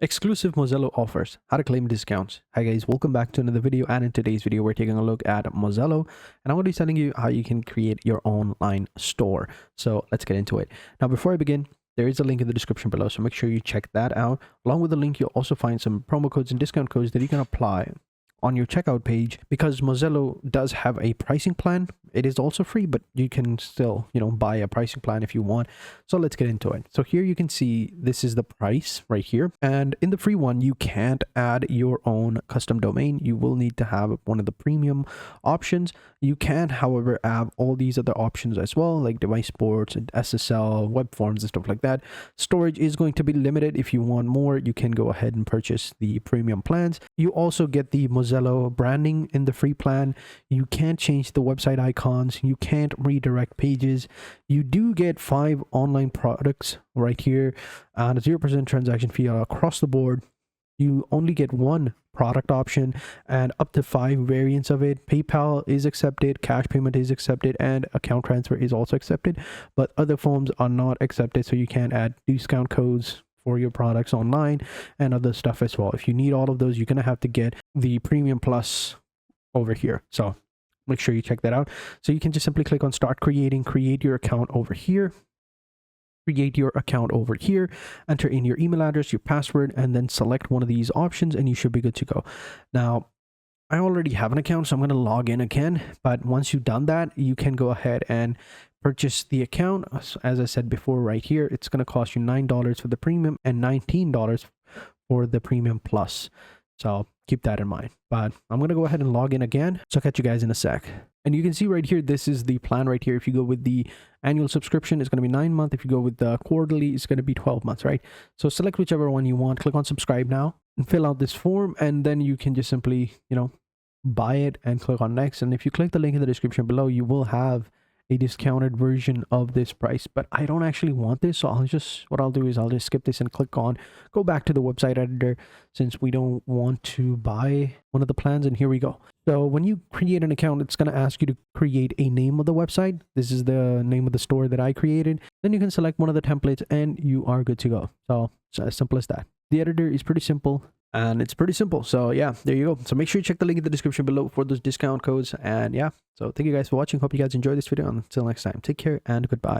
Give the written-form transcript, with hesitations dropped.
Exclusive Mozello offers, how to claim discounts. Hi guys, welcome back to another video, and in today's video we're taking a look at Mozello, and I'm going to be telling you how you can create your online store. So let's get into it. Now before I begin, there is a link in the description below, so make sure you check that out. Along with the link, you'll also find some promo codes and discount codes that you can apply on your checkout page, because Mozello does have a pricing plan. It is also free, but you can still, buy a pricing plan if you want. So let's get into it. So here you can see this is the price right here. And in the free one, you can't add your own custom domain. You will need to have one of the premium options. You can, however, have all these other options as well, like device ports and SSL, web forms and stuff like that. Storage is going to be limited. If you want more, you can go ahead and purchase the premium plans. You also get the Mozello branding in the free plan. You can't change the website icons. You can't redirect pages. You do get 5 online products right here and a 0% transaction fee across the board. You only get 1 product option and up to 5 variants of it. PayPal is accepted, cash payment is accepted, and account transfer is also accepted, but other forms are not accepted. So you can add discount codes for your products online and other stuff as well. If you need all of those, you're gonna have to get the premium plus over here. So make sure you check that out. So you can just simply click on start creating, create your account over here. Create your account over here, enter in your email address, your password, and then select one of these options and you should be good to go. Now, I already have an account, so I'm going to log in again. But once you've done that, you can go ahead and purchase the account. As I said before, right here, it's going to cost you $9 for the premium and $19 for the premium plus. So keep that in mind. But I'm going to go ahead and log in again. So I'll catch you guys in a sec. And you can see right here, this is the plan right here. If you go with the annual subscription, it's going to be 9 months. If you go with the quarterly, it's going to be 12 months, right? So select whichever one you want. Click on subscribe now and fill out this form. And then you can just simply, buy it and click on next. And if you click the link in the description below, you will have a discounted version of this price. But I don't actually want this, so what I'll do is I'll just skip this and go back to the website editor, since we don't want to buy one of the plans. And here we go. So when you create an account, it's going to ask you to create a name of the website. This is the name of the store that I created. Then you can select one of the templates and you are good to go. So it's as simple as that. The editor is pretty simple. And it's pretty simple. So yeah, there you go. So make sure you check the link in the description below for those discount codes. And yeah, so thank you guys for watching. Hope you guys enjoyed this video. And until next time, take care and goodbye.